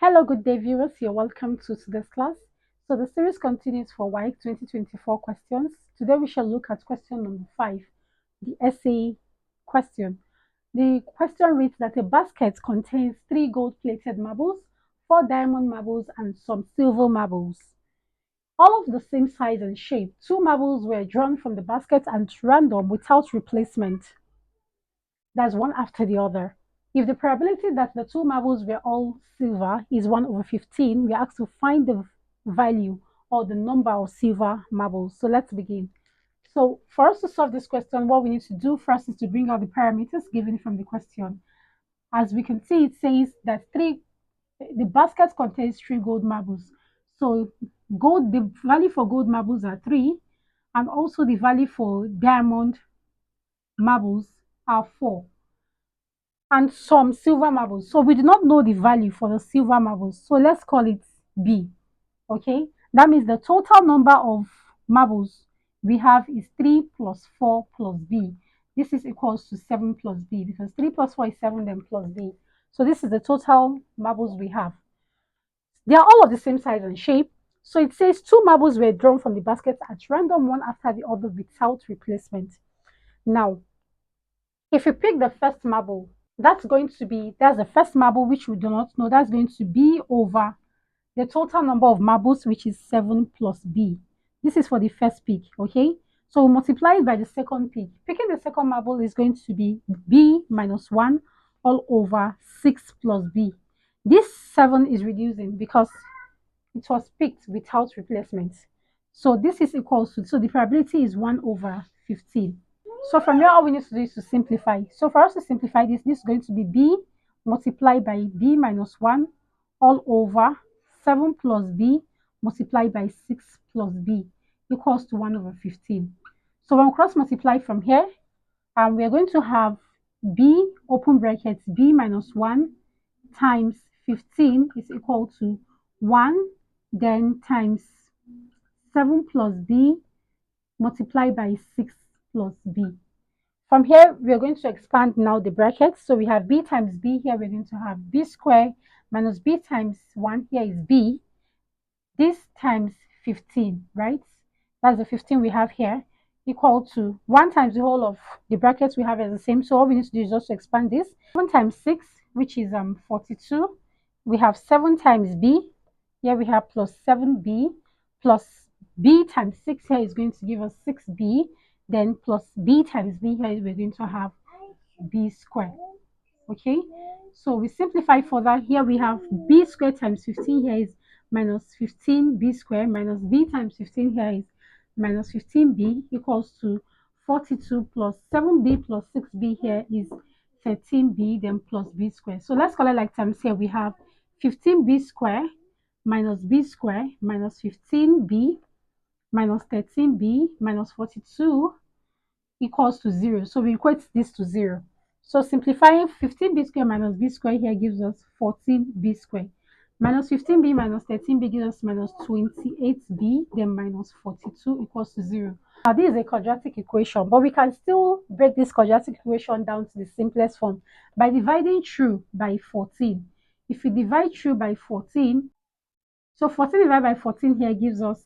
Hello, good day, viewers. You're welcome to today's class. So the series continues for WAEC 2024 questions. Today we shall look at question number 5, the essay question. The question reads that a basket contains 3 gold-plated marbles, 4 diamond marbles, and some silver marbles. All of the same size and shape. 2 marbles were drawn from the basket at random without replacement. That's one after the other. If the probability that the 2 marbles were all silver is 1 over 15, we are asked to find the value or the number of silver marbles. So let's begin. So for us to solve this question, what we need to do first is to bring out the parameters given from the question. As we can see, it says that the basket contains 3 gold marbles. So the value for gold marbles are 3, and also the value for diamond marbles are 4. And some silver marbles. So we do not know the value for the silver marbles. So let's call it B. Okay. That means the total number of marbles we have is 3 plus 4 plus B. This is equals to 7 plus B because 3 plus 4 is 7 then plus B. So this is the total marbles we have. They are all of the same size and shape. So it says 2 marbles were drawn from the basket at random, one after the other without replacement. Now, if you pick the first marble, that's the first marble, which we do not know. That's going to be over the total number of marbles, which is 7 plus B. This is for the first pick. Okay, so we multiply it by the second pick. Picking the second marble is going to be B minus 1 all over 6 plus B. This 7 is reducing because it was picked without replacement. So this is equals to, so the probability is 1 over 15. So from here, all we need to do is to simplify. So for us to simplify this is going to be B multiplied by B minus 1 all over 7 plus B multiplied by 6 plus B equals to 1 over 15. So when we cross multiply from here, we are going to have B open brackets B minus 1 times 15 is equal to 1 then times 7 plus B multiplied by 6 plus B. From here, we are going to expand now the brackets. So we have B times B here. We're going to have B squared minus B times 1 here is B. This times 15, right? That's the 15 we have here equal to 1 times the whole of the brackets we have as the same. So all we need to do is just to expand this. 7 times 6, which is 42. We have 7 times B. Here we have plus 7B plus B times 6 here is going to give us 6B. Then plus B times B here we're going to have B squared. Okay, so we simplify further. Here we have B squared times 15 here is minus 15B squared minus B times 15 here is minus 15B equals to 42 plus 7B plus 6B here is 13B then plus B squared. So let's call it like times here. We have 15B squared minus B squared minus 15B minus 13B minus 42 equals to 0. So we equate this to 0. So simplifying 15B squared minus B squared here gives us 14B squared. Minus 15B minus 13B gives us minus 28B, then minus 42 equals to 0. Now this is a quadratic equation, but we can still break this quadratic equation down to the simplest form by dividing through by 14. If we divide through by 14, so 14 divided by 14 here gives us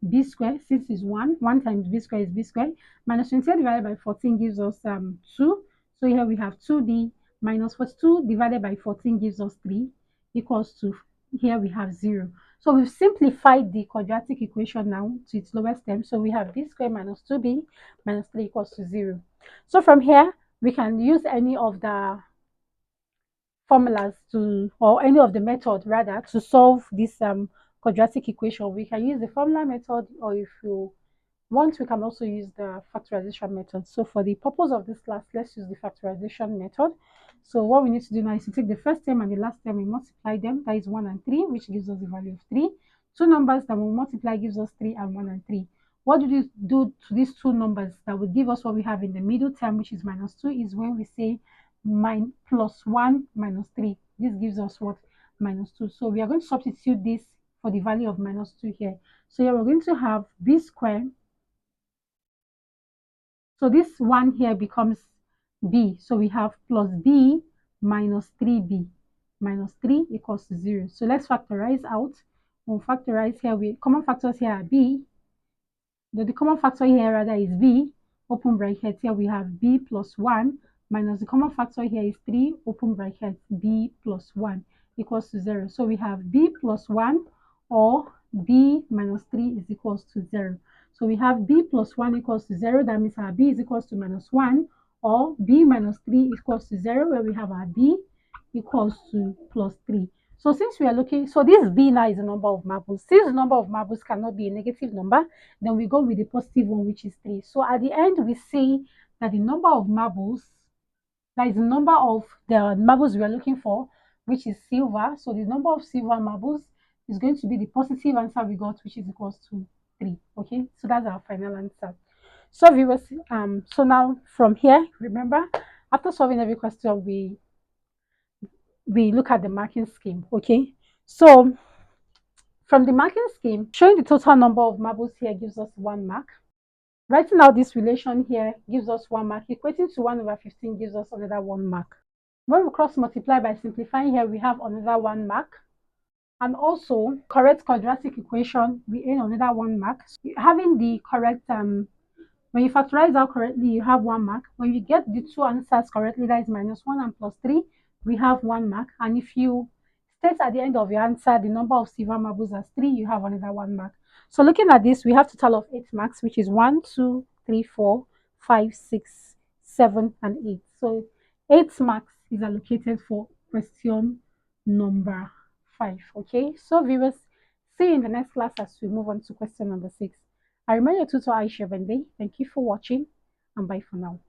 B squared, since it's 1. 1 times B squared is B squared. Minus 28 divided by 14 gives us 2. So here we have 2B minus 42 divided by 14 gives us 3 equals to, here we have 0. So we've simplified the quadratic equation now to its lowest term. So we have B squared minus 2B minus 3 equals to 0. So from here, we can use any of the formulas or any of the method rather to solve this quadratic equation. We can use the formula method, or if you want, we can also use the factorization method. So for the purpose of this class, let's use the factorization method. So what we need to do now is to take the first term and the last term, we multiply them. That is 1 and 3, which gives us the value of 3. Two numbers that we multiply gives us 3 and 1 and 3. What do we do to these two numbers that will give us what we have in the middle term, which is minus 2, is when we say plus 1 minus 3. This gives us what? Minus 2. So we are going to substitute this for the value of minus 2 here. So here we're going to have B squared. So this 1 here becomes B. So we have plus B minus 3B. minus 3 equals to 0. So let's factorize out. When we factorize here, we common factors here are b. The common factor here rather is b, open bracket. Here we have b plus 1 minus the common factor here is 3, open bracket, b plus 1 equals to 0. So we have b plus 1 or b minus 3 is equals to 0. So we have b plus 1 equals to 0. That means our b is equals to minus 1, or b minus 3 equals to 0, where we have our b equals to plus 3. So since we are looking, so this b now is the number of marbles. Since the number of marbles cannot be a negative number, then we go with the positive one, which is 3. So at the end, we say that the number of marbles, that is the number of the marbles we are looking for, which is silver. So the number of silver marbles is going to be the positive answer we got, which is equals to 3. Okay, so that's our final answer. So viewers, so now from here, remember, after solving every question, we look at the marking scheme. Okay, so from the marking scheme, showing the total number of marbles here gives us 1 mark. Writing out this relation here gives us 1 mark. Equating to 1 over 15 gives us another 1 mark. When we cross multiply by simplifying here, we have another 1 mark. And also, correct quadratic equation, we earn another 1 mark. So having the correct, when you factorize out correctly, you have 1 mark. When you get the two answers correctly, that is minus 1 and plus 3, we have 1 mark. And if you state at the end of your answer the number of silver marbles as 3, you have another 1 mark. So looking at this, we have a total of 8 marks, which is 1, 2, 3, 4, 5, 6, 7, and 8. So 8 marks is allocated for question number 5. Okay, so viewers, see you in the next class as we move on to question number 6. I remain your tutor Aisha Vende. Thank you for watching, and bye for now.